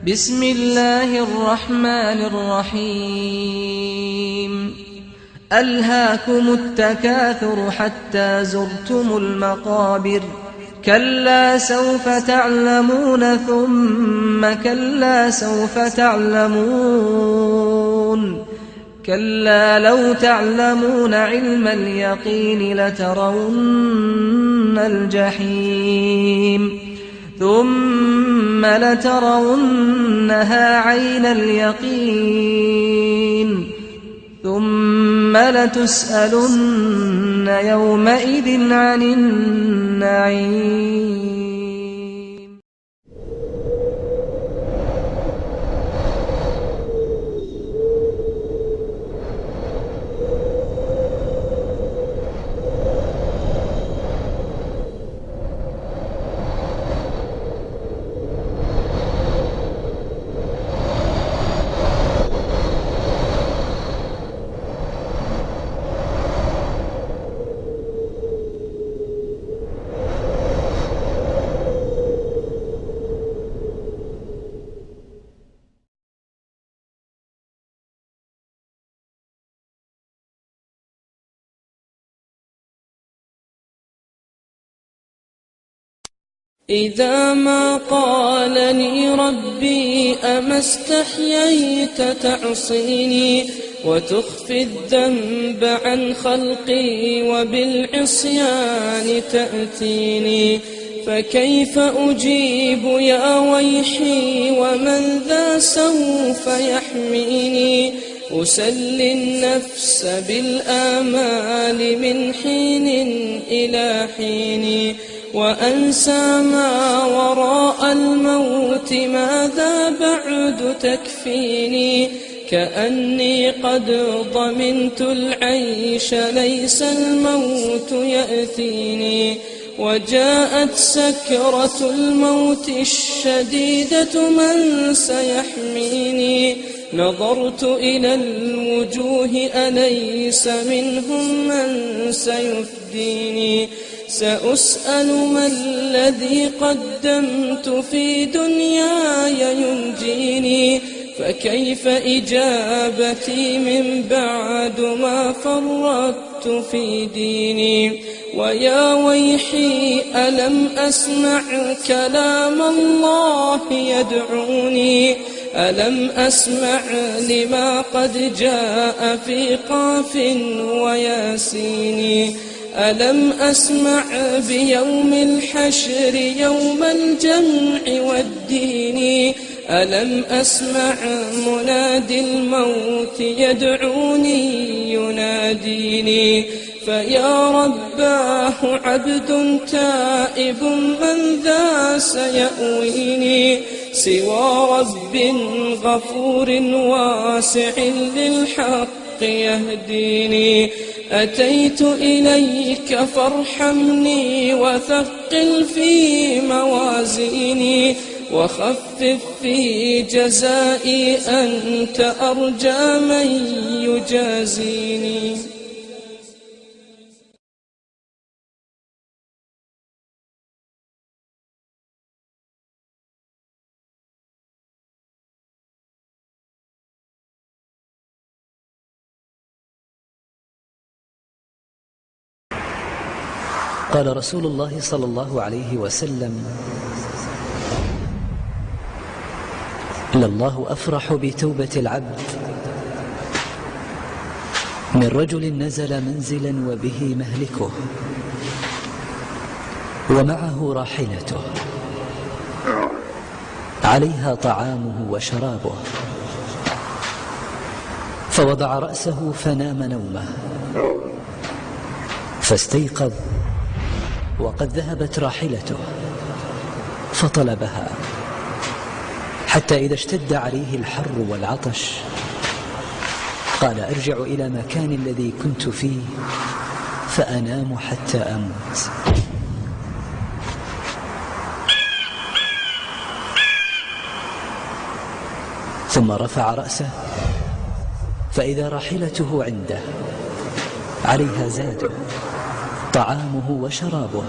بسم الله الرحمن الرحيم ألهاكم التكاثر حتى زرتم المقابر كلا سوف تعلمون ثم كلا سوف تعلمون كلا لو تعلمون علم اليقين لترون الجحيم ثم لترونها عين اليقين ثم لتسألن يومئذ عن النعيم. إذا ما قالني ربي أما استحييت تعصيني وتخفي الذنب عن خلقي وبالعصيان تأتيني فكيف أجيب يا ويحي ومن ذا سوف يحميني أسلي النفس بالآمال من حين إلى حين وأنسى ما وراء الموت ماذا بعد تكفيني كأني قد ضمنت العيش ليس الموت يأتيني وجاءت سكرة الموت الشديدة من سيحميني نظرت إلى الوجوه أليس منهم من سيفديني سأسأل ما الذي قدمت في دنياي ينجيني فكيف إجابتي من بعد ما فرطت في ديني ويا ويحي ألم أسمع كلام الله يدعوني ألم أسمع لما قد جاء في قاف وياسين ألم أسمع بيوم الحشر يوم الجمع والدين ألم أسمع منادي الموت يدعوني يناديني فيا رباه عبد تائب من ذا سيأويني سوى رب غفور واسع للحق يهديني أتيت إليك فارحمني وثقل في موازيني وخفف في جزائي أنت أرجى من يجازيني. قال رسول الله صلى الله عليه وسلم: لله أفرح بتوبة العبد من رجل نزل منزلا وبه مهلكه ومعه راحلته عليها طعامه وشرابه فوضع رأسه فنام نومه فاستيقظ وقد ذهبت راحلته فطلبها حتى إذا اشتد عليه الحر والعطش قال: أرجع إلى مكان الذي كنت فيه فأنام حتى أموت. ثم رفع رأسه فإذا راحلته عنده عليها زاده طعامه وشرابه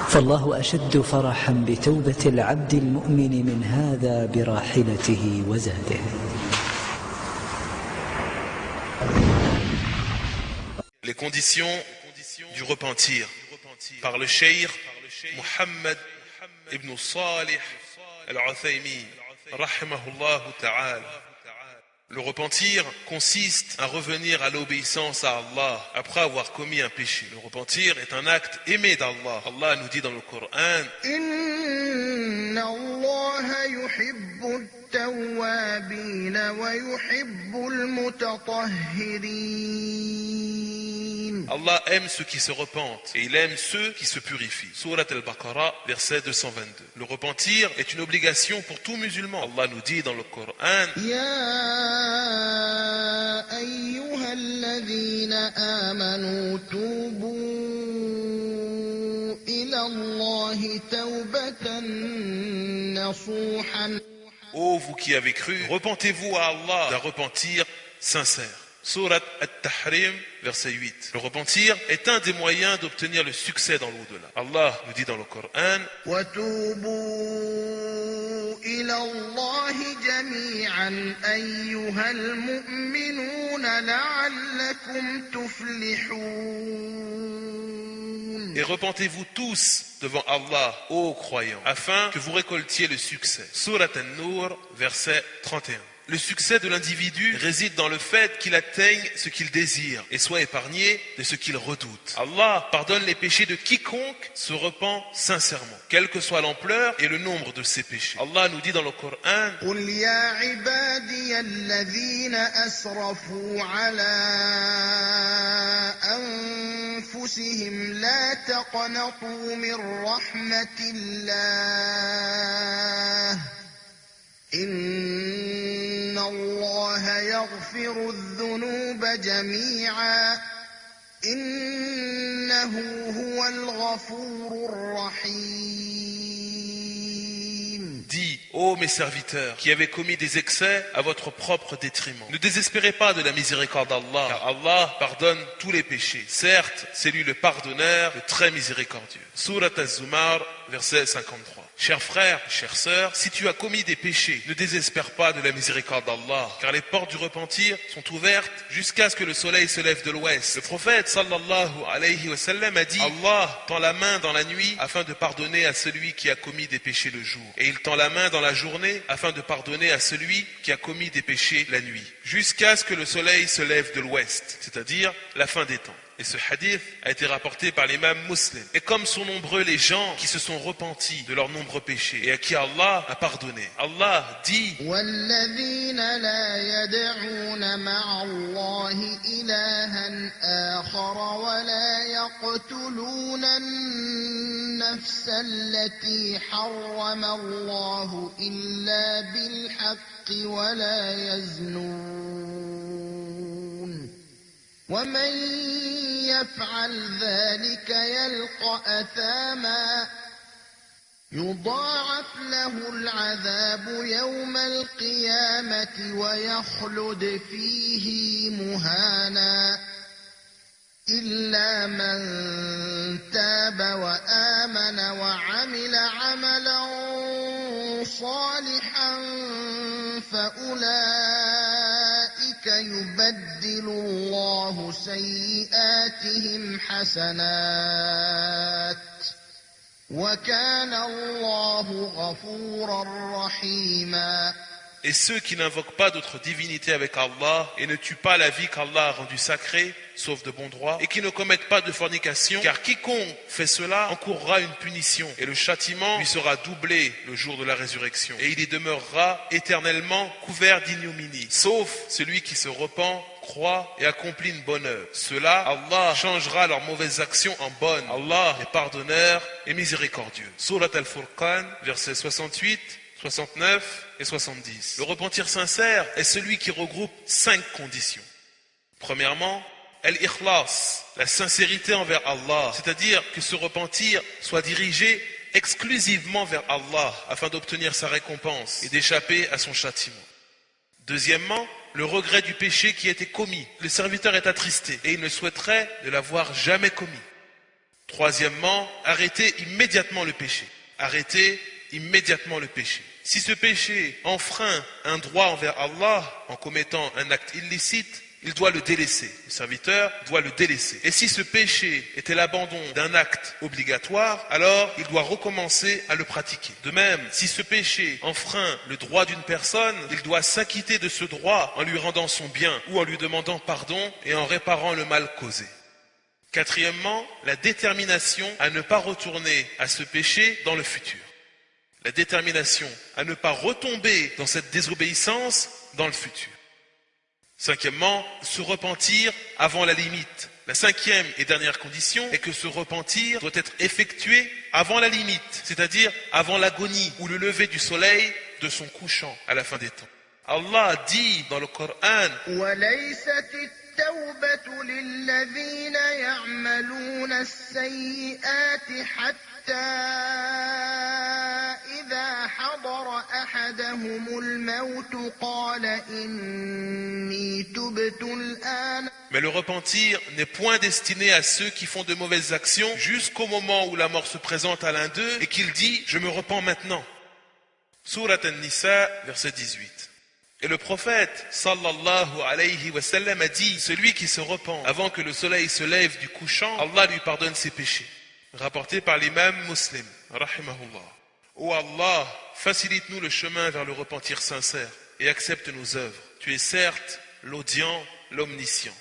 فالله أشد فرحا بتوبة العبد المؤمن من هذا براحلته وزاده. Les conditions du repentir par le cheikh Muhammad ibn Salih al-Uthaymin rahimahullah ta'ala. Le repentir consiste à revenir à l'obéissance à Allah après avoir commis un péché. Le repentir est un acte aimé d'Allah. Allah nous dit dans le Coran: Inna Allah yuhibbu at-tawwabin wa yuhibbu al-mutatahhirin. Allah aime ceux qui se repentent et il aime ceux qui se purifient. Surat al-Baqarah, verset 222. Le repentir est une obligation pour tout musulman. Allah nous dit dans le Coran: Ya أيها الذين آمنوا توبوا إلى الله توبة نصوحا. Ô vous qui avez cru, repentez-vous à Allah d'un repentir sincère. Surat At-Tahrim, verset 8. Le repentir est un des moyens d'obtenir le succès dans l'au-delà. Allah nous dit dans le Coran: وَتُوبُوا إِلَى اللَّهِ جَمِيعًا أَيُّهَا الْمُؤْمِنُونَ لَعَلَّكُمْ تُفْلِحُونَ. Et repentez-vous tous devant Allah, ô croyants, afin que vous récoltiez le succès. Surat An-Nur, verset 31. Le succès de l'individu réside dans le fait qu'il atteigne ce qu'il désire et soit épargné de ce qu'il redoute. Allah pardonne les péchés de quiconque se repent sincèrement, quelle que soit l'ampleur et le nombre de ses péchés. Allah nous dit dans le Coran: قُلْ يَا عِبَادِيَ الَّذِينَ أَسْرَفُوا عَلَى أَنفُسِهِمْ لَا تَقْنَطُوا مِنْ رَحْمَةِ اللَّهِ إِنَّ اللَّهَ يَغْفِرُ الذُّنُوبَ جَمِيعًا إِنَّهُ هُوَ الْغَفُورُ الرَّحِيمُ. Dis, ô mes serviteurs, qui avez commis des excès à votre propre détriment, ne désespérez pas de la miséricorde d'Allah, car Allah pardonne tous les péchés. Certes, c'est lui le pardonneur, le très miséricordieux. Surat Az-Zumar, verset 53. Chers frères, chères sœurs, si tu as commis des péchés, ne désespère pas de la miséricorde d'Allah, car les portes du repentir sont ouvertes jusqu'à ce que le soleil se lève de l'ouest. Le prophète sallallahu alayhi wa sallam a dit: Allah tend la main dans la nuit afin de pardonner à celui qui a commis des péchés le jour, et il tend la main dans la journée afin de pardonner à celui qui a commis des péchés la nuit, jusqu'à ce que le soleil se lève de l'ouest, c'est-à-dire la fin des temps. Et ce hadith a été rapporté par l'imam Muslim. Et comme sont nombreux les gens qui se sont repentis de leurs nombreux péchés et à qui Allah a pardonné. Allah dit: وَالَّذِينَ لَا يَدْعُونَ مَعَ اللَّهِ إِلَٰهًا آخَرَ وَلَا يَقْتُلُونَ النَّفْسَ الَّتِي حَرَّمَ اللَّهُ إِلَّا بِالْحَقِّ وَلَا يَزْنُونَ وَمَن يَفْعَلْ ذَلِكَ يَلْقَ أَثَامًا يُضَاعَفْ لَهُ الْعَذَابُ يَوْمَ الْقِيَامَةِ وَيَخْلُدْ فِيهِ مُهَانًا إِلَّا مَن تَابَ وَآمَنَ وَعَمِلَ عَمَلًا صَالِحًا فَأُولَئِكَ يُبَدِّلُ اللَّهُ سَيِّئَاتِهِمْ حَسَنَاتٍ وَكَانَ اللَّهُ غَفُورًا رَحِيمًا. Et ceux qui n'invoquent pas d'autre divinité avec Allah et ne tuent pas la vie qu'Allah a rendue sacrée, sauf de bon droit, et qui ne commettent pas de fornication, car quiconque fait cela encourra une punition, et le châtiment lui sera doublé le jour de la résurrection, et il y demeurera éternellement couvert d'ignominie, sauf celui qui se repent, croit et accomplit une bonne œuvre. Cela, Allah changera leurs mauvaises actions en bonnes. Allah est pardonneur et miséricordieux. Surat Al-Furqan, versets 68, 69 et 70. Le repentir sincère est celui qui regroupe 5 conditions. Premièrement, Al-Ikhlas, la sincérité envers Allah, c'est-à-dire que ce repentir soit dirigé exclusivement vers Allah afin d'obtenir sa récompense et d'échapper à son châtiment. Deuxièmement, le regret du péché qui a été commis. Le serviteur est attristé et il ne souhaiterait ne l'avoir jamais commis. Troisièmement, arrêtez immédiatement le péché. Arrêtez immédiatement le péché. Si ce péché enfreint un droit envers Allah en commettant un acte illicite, il doit le délaisser. Le serviteur doit le délaisser. Et si ce péché était l'abandon d'un acte obligatoire, alors il doit recommencer à le pratiquer. De même, si ce péché enfreint le droit d'une personne, il doit s'acquitter de ce droit en lui rendant son bien ou en lui demandant pardon et en réparant le mal causé. Quatrièmement, la détermination à ne pas retourner à ce péché dans le futur. La détermination à ne pas retomber dans cette désobéissance dans le futur. Cinquièmement, se repentir avant la limite. La cinquième et dernière condition est que ce repentir doit être effectué avant la limite, c'est-à-dire avant l'agonie ou le lever du soleil de son couchant à la fin des temps. Allah dit dans le Coran: وليست التوبة للذين يعملون السيئات حتى إذا حضر أحدهم الموت قال إني تبت الآن. Mais le repentir n'est point destiné à ceux qui font de mauvaises actions jusqu'au moment où la mort se présente à l'un d'eux et qu'il dit « Je me repens maintenant ». Surat An-Nisa, verset 18. Et le prophète, sallallahu alayhi wa sallam, a dit: celui qui se repent avant que le soleil se lève du couchant, Allah lui pardonne ses péchés. Rapporté par l'imam Muslim, rahimahullah. Ô Allah, facilite-nous le chemin vers le repentir sincère et accepte nos œuvres. Tu es certes l'audient, l'omniscient.